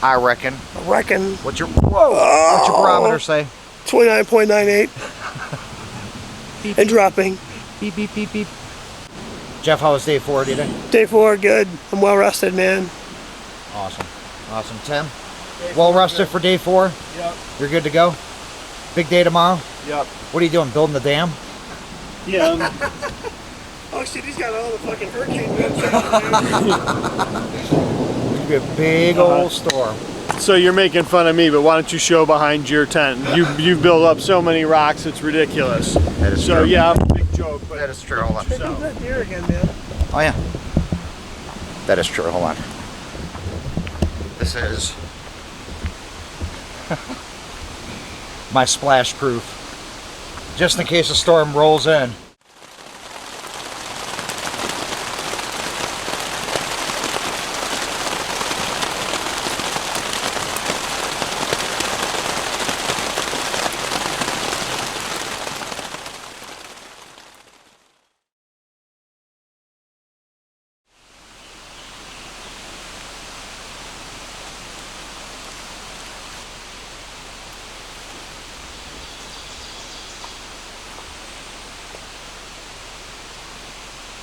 I reckon. What's your what's your barometer say? 29.98. And dropping. Beep beep beep beep. Jeff, how was day 4 today? Day 4, good. I'm well rested, man. Awesome. Awesome. Tim? Well rested for day 4? Yep. You're good to go? Big day tomorrow? Yep. What are you doing? Building the dam? Yeah. Oh shit, he's got all the fucking hurricane winds out It's gonna be a big old storm. So you're making fun of me, but why don't you show behind your tent? You build up so many rocks, it's ridiculous. That is So true. yeah, I'm a big joke, but That is true. Hold on. there. There's that deer again, man. Oh yeah. That is true. Hold on. This is my splash proof. Just in case a storm rolls in.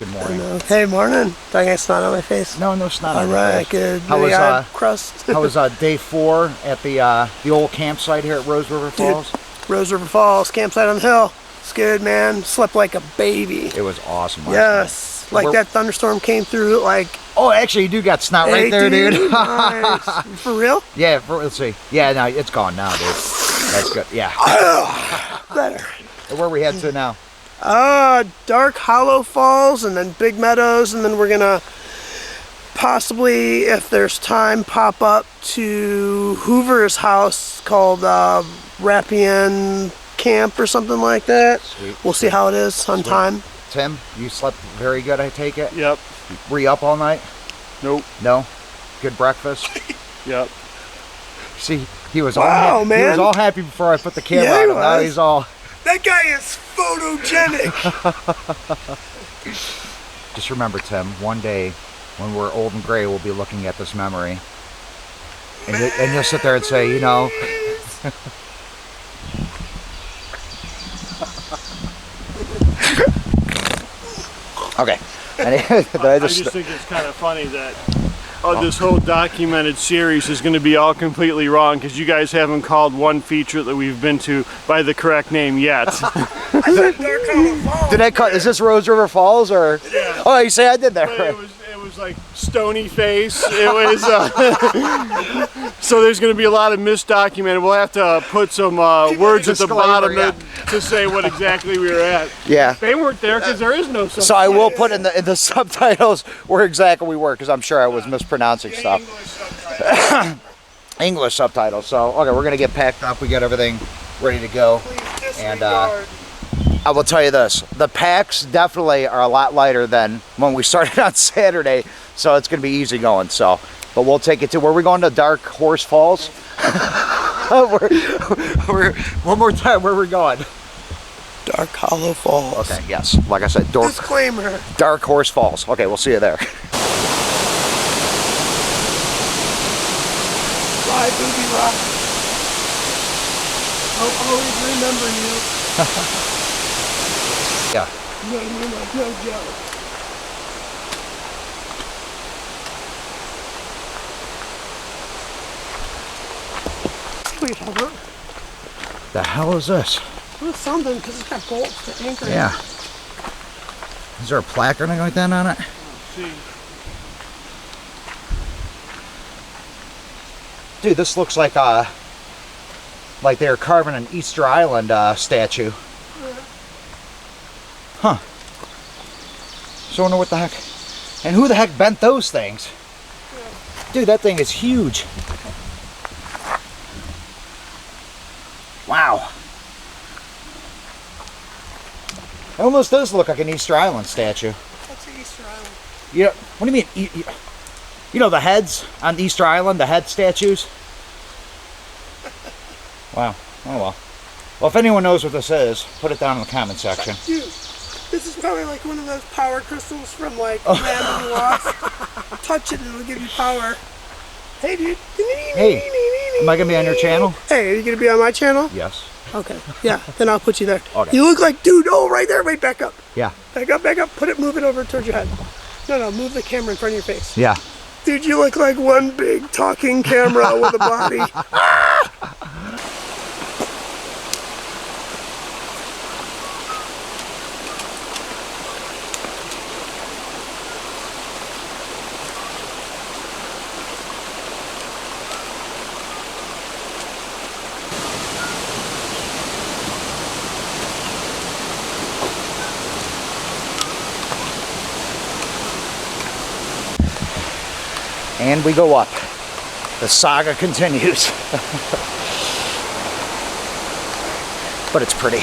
Good morning. Hey, morning. Did I get snot on my face? No, no snot on All your right, face. good. How was crust? how was day 4 at the old campsite here at Rose River Falls? Rose River Falls, campsite on the hill. It's good, man. Slept like a baby. It was awesome. last Yes. night. Like We're- that thunderstorm came through like, Oh, actually, you do got snot right hey, there, dude. Nice. For real? Yeah, let's see. Yeah, no, it's gone now, dude. That's good. Yeah. Better. Where we head to now? Dark Hollow Falls and then Big Meadows, and then we're gonna possibly, if there's time, pop up to Hoover's house called Rappian Camp or something like that. Sweet. We'll see how it is on time. Tim, you slept very good, I take it? yep. Were you up all night? Nope. No? Good breakfast? Yep. See, he was Wow, all man. He was all happy before I put the camera Yeah, he on him. Now was. he's all... That guy is photogenic. Just remember, Tim, one day when we're old and gray, we'll be looking at this memory. And you'll sit there and say, you know... Okay. I just think it's kind of funny that this whole documented series is going to be all completely wrong because you guys haven't called one feature that we've been to by the correct name yet. Dark Hollow Falls. Did I cut? Is this Rose River Falls or? Yeah. Oh, you say I did that But right. it was was like stony face. It was so there's going to be a lot of misdocumented. We'll have to put some words at the bottom to say what exactly we were at. Yeah. They weren't there because there is no subtitles. So I will put in the subtitles where exactly we were, because I'm sure I was mispronouncing stuff. English subtitles. So okay, we're gonna get packed up. We got everything ready to go. And I will tell you this, the packs definitely are a lot lighter than when we started on Saturday, so it's gonna be easy going. So, but we'll take it to, where we going, to Dark Horse Falls? One more time, where we're going? Dark Hollow Falls. Okay, yes, like I said, Disclaimer. Dark Horse Falls. Okay, we'll see you there. Bye, Booby Rock. I'll always remember you. Yeah. No, you're like no joke. Wait, Herbert. The hell is this? It's something, because it's got bolts to anchor it. Yeah. Is there a plaque or anything like that on it? Dude, this looks like they were carving an Easter Island statue. Huh. So I wonder what the heck. And who the heck bent those things? Dude, that thing is huge. Wow. It almost does look like an Easter Island statue. What's the Easter Island? You know, what do you mean? You know the heads on Easter Island, the head statues? Wow. Oh well. Well, if anyone knows what this is, put it down in the comment section. Dude, this is probably like one of those power crystals from like Random Lost. Touch it and it'll give you power. Hey, dude. Hey, am I gonna be on your channel? Hey, are you gonna be on my channel? Yes. Okay. Yeah, then I'll put you there. Okay. You look like, dude, oh, right there. Wait, back up. Yeah. Back up, move it over towards your head. No, move the camera in front of your face. Yeah. Dude, you look like one big talking camera with a body. And we go up. The saga continues. But it's pretty.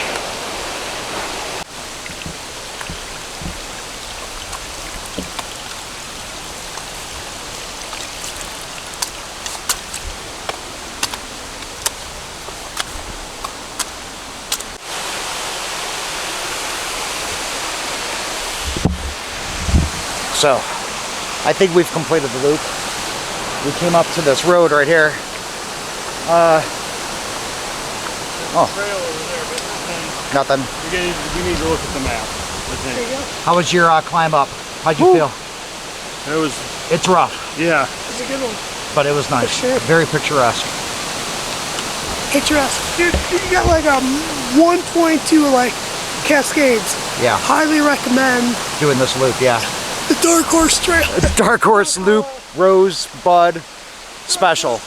So, I think we've completed the loop. We came up to this road right here. Nothing. You need to look at the map, I think. How was your climb up? How'd you feel? It's rough, Yeah. It's a good one. but it was nice. sure. Very picturesque. Picturesque. Dude, you got like a 1.2 like Cascades. Yeah, Highly recommend doing this loop, yeah. the Dark Horse Trail. Dark Horse Loop Rosebud Special.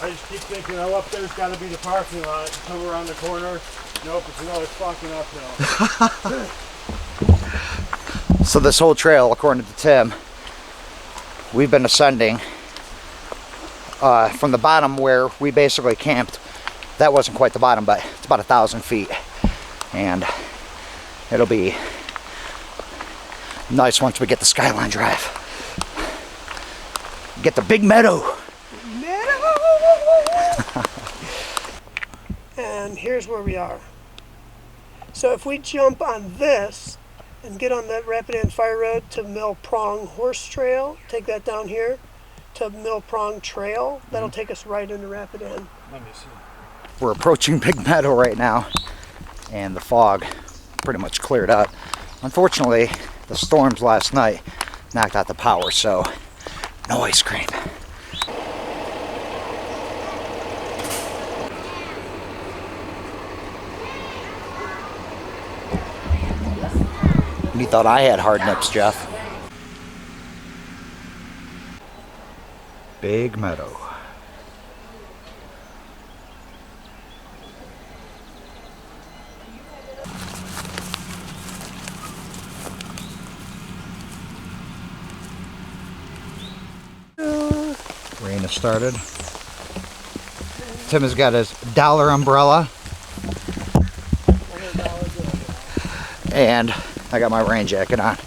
I just keep thinking, oh, up there's got to be the parking lot. Come around the corner. Nope, it's another fucking uphill. So this whole trail, according to Tim, we've been ascending from the bottom where we basically camped. That wasn't quite the bottom, but it's about 1,000 feet. And it'll be nice once we get the Skyline Drive. Get the Big Meadow. And here's where we are. So if we jump on this and get on that Rapidan Fire Road to Mill Prong Horse Trail, take that down here to Mill Prong Trail, that'll take us right into Rapidan. Let me see. We're approaching Big Meadow right now, and the fog pretty much cleared up. Unfortunately, the storms last night knocked out the power, so no ice cream. You thought I had hard nips, Jeff. Big Meadow. Rain has started. Tim has got his dollar umbrella. And I got my rain jacket on.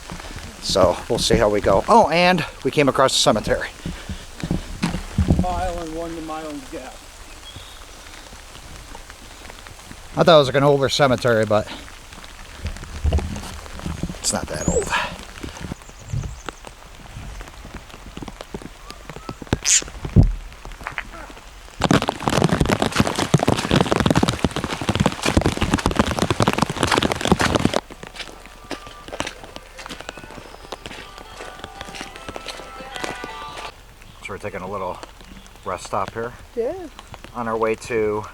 So we'll see how we go. Oh, and we came across a cemetery. Mile and 1 mile gap. I thought it was like an older cemetery, but it's not that old. So we're taking a little rest stop here Yeah. on our way to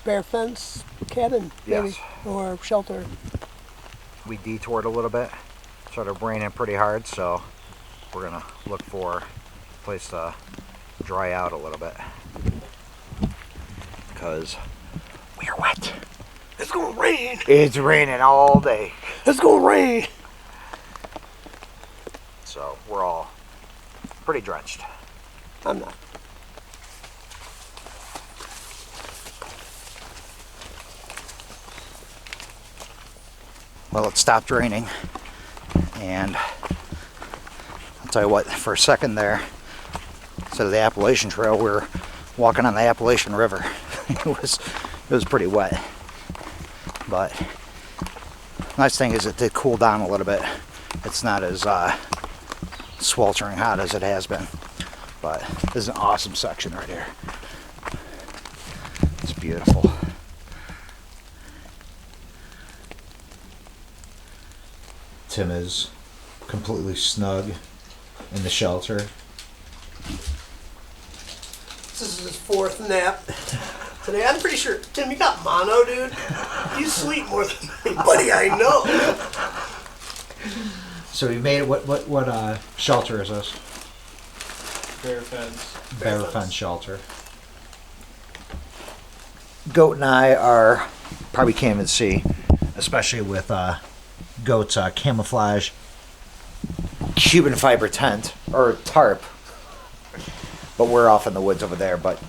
Bear Fence Cabin, maybe, Yes. or shelter. we detoured a little bit. Started raining pretty hard, so we're gonna look for a place to dry out a little bit because we're wet. It's gonna rain. It's raining all day, It's gonna rain. so we're all pretty drenched. I'm not. Well, it stopped raining, and I'll tell you what, for a second there, instead of the Appalachian Trail, we were walking on the Appalachian River. it was pretty wet, but nice thing is it did cool down a little bit. It's not as sweltering hot as it has been, but this is an awesome section right here. It's beautiful. Tim is completely snug in the shelter. This is his 4th nap today. I'm pretty sure, Tim, you got mono, dude. You sleep more than anybody I know. So we made what shelter is this? Bear Fence. Bear Fence shelter. Goat and I are probably can't even see, especially with Goat's camouflage Cuban fiber tent or tarp. But we're off in the woods over there. But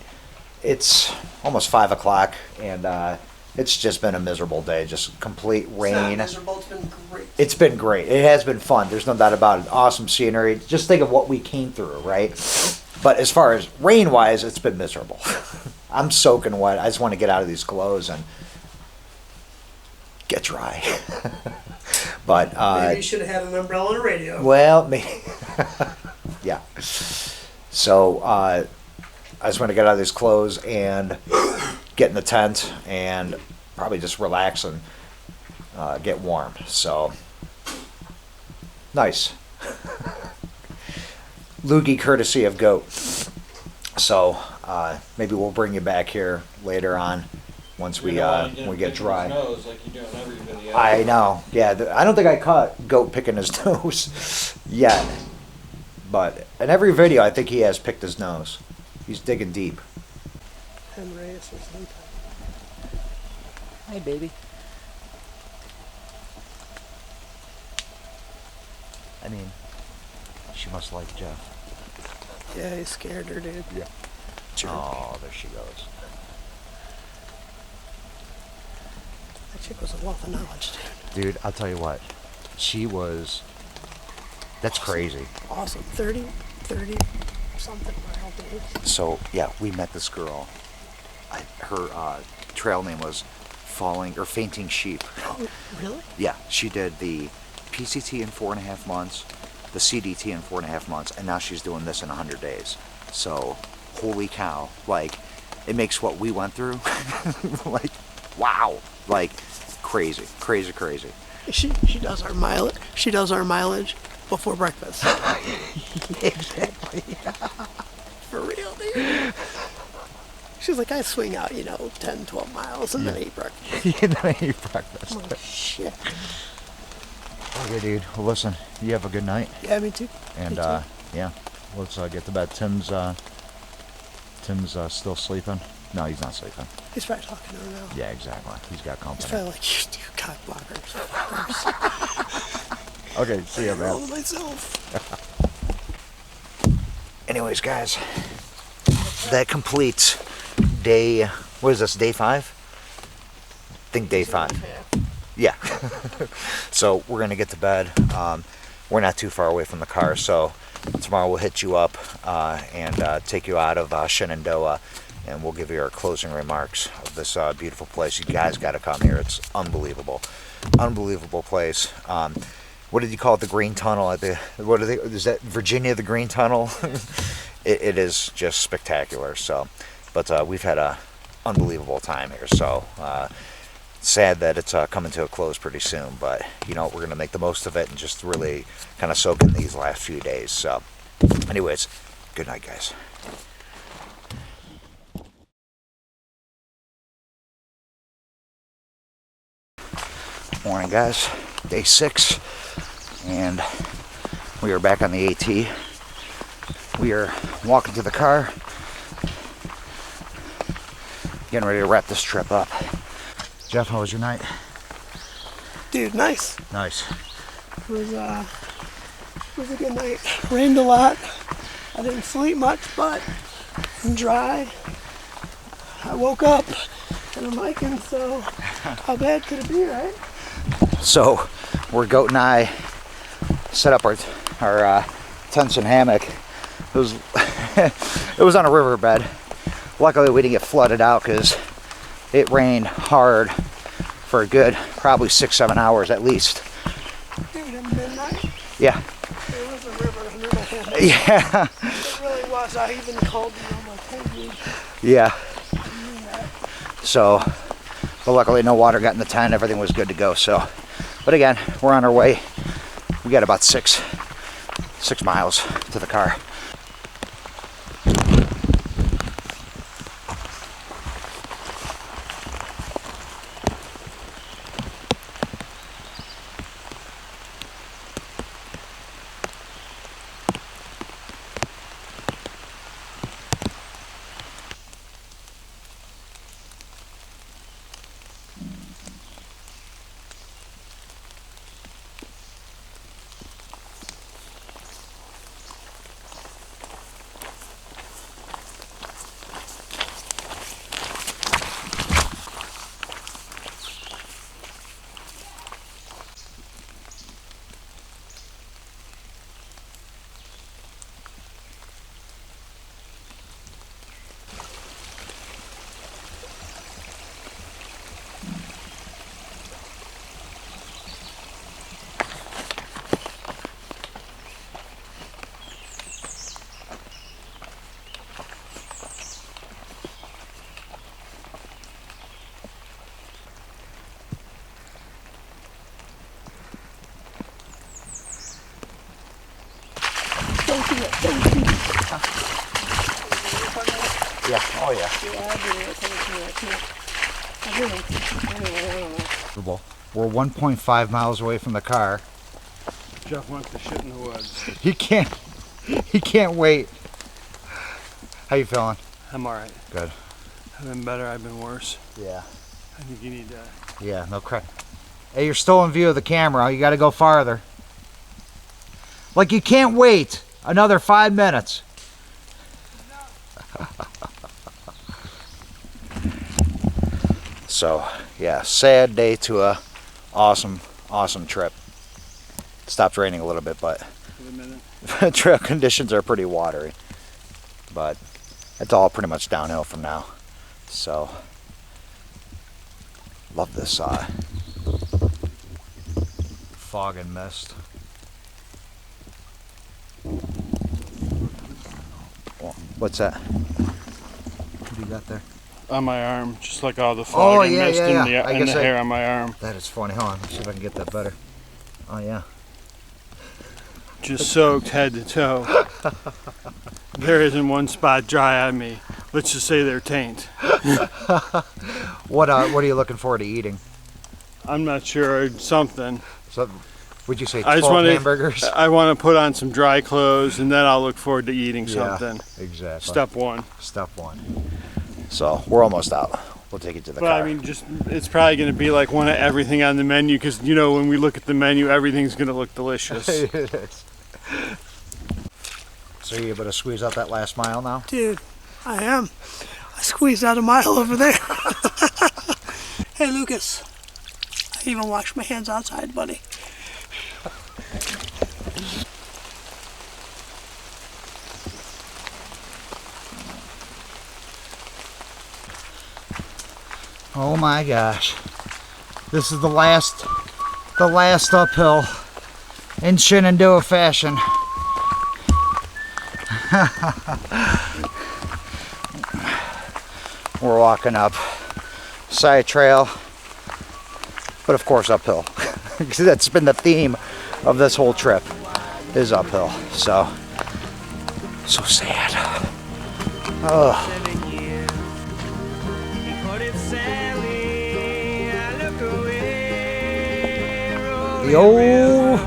it's almost 5 o'clock, and it's just been a miserable day. Just complete rain. It's not miserable. It's been great. It's been great. It has been fun. There's no doubt about it. Awesome scenery. Just think of what we came through, right? But as far as rain-wise, it's been miserable. I'm soaking wet. I just want to get out of these clothes and get dry. But Maybe you should have had an umbrella and a radio. well, maybe. Yeah. So I just want to get out of these clothes and get in the tent and probably just relax and get warm. So nice. Loogie courtesy of Goat. So maybe we'll bring you back here later on once we get dry. Nose like you do in every video. I know. Yeah, I don't think I caught Goat picking his nose yet. But in every video, I think he has picked his nose. He's digging deep. And Reyes is in time. Hey, baby. I mean, she must like Jeff. Yeah, he scared her, dude. Yeah. Oh, there she goes. That chick was a wealth of knowledge, dude. Dude, I'll tell you what. She was... That's crazy. Awesome. 30 something mile, dude. So, yeah, we met this girl. Her trail name was falling or fainting sheep. Oh, really? Yeah, she did the PCT in 4.5 months, the CDT in 4.5 months, and now she's doing this in 100 days. So, holy cow. Like, it makes what we went through, like, wow. Like, crazy, crazy, crazy. She does our mileage. She does our mileage before breakfast. Exactly. For real, dude. She's like, I swing out, 10, 12 miles and then eat breakfast. And then I eat breakfast. I'm like, shit. Okay, dude. Well, listen, you have a good night. Yeah, me too. And, Me too. yeah, let's get to bed. Tim's still sleeping. No, he's not sleeping. He's probably talking to her now. Yeah, exactly. He's got He's company. probably like, you two cock blockers. Okay, see ya, All man. to myself. Anyways, guys, that completes day, what is this, day 5? I think day 5. Yeah. So we're gonna get to bed. We're not too far away from the car, so tomorrow we'll hit you up and take you out of Shenandoah, and we'll give you our closing remarks of this beautiful place. You guys got to come here. It's unbelievable, unbelievable place. What did you call it? The Green Tunnel at the, is that Virginia, the Green Tunnel? It is just spectacular. So, but we've had a unbelievable time here. So, sad that it's coming to a close pretty soon, but we're going to make the most of it and just really kind of soak in these last few days. So, anyways, good night, guys. Morning, guys. Day 6, and we are back on the AT. We are walking to the car, getting ready to wrap this trip up. Jeff, how was your night? Dude, nice. Nice. It was a good night. Rained a lot. I didn't sleep much, but I'm dry. I woke up and I'm hiking, so how bad could it be, right? So, where Goat and I set up our tents and hammock, it was it was on a riverbed. Luckily, we didn't get flooded out because it rained hard for a good probably 6-7 hours at least. Dude, at midnight, Yeah. there was a river under my hammock. Yeah. It really was. I even called you on my phone. Yeah. So, but luckily no water got in the tent. Everything was good to go. So, but again, we're on our way. We got about 6 miles to the car. Don't do it. Don't do it. Yeah. Oh yeah. We're 1.5 miles away from the car. Jeff wants to shit in the woods. He can't wait. How you feeling? I'm alright. Good. I've been better, I've been worse. Yeah. I think you need that. Yeah, no crap. Hey, you're still in view of the camera. You got to go farther. Like you can't wait another 5 minutes. So, yeah, sad day to a awesome trip. Stopped raining a little bit, but For a minute. trail conditions are pretty watery. But it's all pretty much downhill from now. So, Love this fog and mist. What's that? What do you got there? On my arm, just like all the fog and mist and the hair on my arm. That is funny. Hold on, let's see if I can get that better. Oh yeah. Just soaked head to toe. There isn't one spot dry on me. Let's just say they're taint. What are you looking forward to eating? I'm not sure. Something. So, would you say I 12 hamburgers? I want to put on some dry clothes, and then I'll look forward to eating something. Exactly. Step one. Step one. So we're almost out. We'll take it to the car. I mean, it's probably going to be like one of everything on the menu, because you know when we look at the menu, everything's going to look delicious. It is. So you able to squeeze out that last mile now? Dude, I am. I squeezed out a mile over there. Hey, Lucas. I even washed my hands outside, buddy. Oh my gosh. This is the last uphill in Shenandoah fashion. We're walking up side trail, but of course uphill. That's been the theme of this whole trip, is uphill. So sad. Oh. The old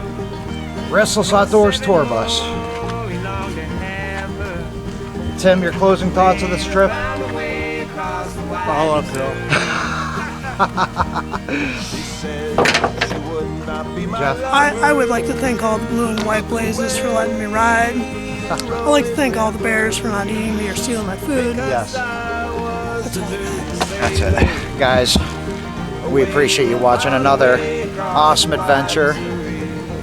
Restless Outdoors tour bus. Tim, your closing thoughts of this trip? All uphill. Jeff? I would like to thank all the blue and white blazes for letting me ride. I'd like to thank all the bears for not eating me or stealing my food. Yes. That's all I got. That's it. Guys, we appreciate you watching another awesome adventure.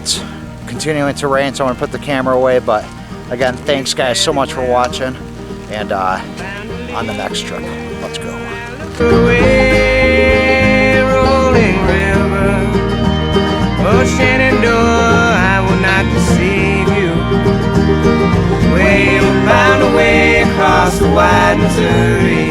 It's continuing to rain, so I'm going to put the camera away, but again, thanks guys so much for watching, and on the next trip, let's go. Rolling river, oh Shenandoah, I will not deceive you. Way bound away across the wide Missouri.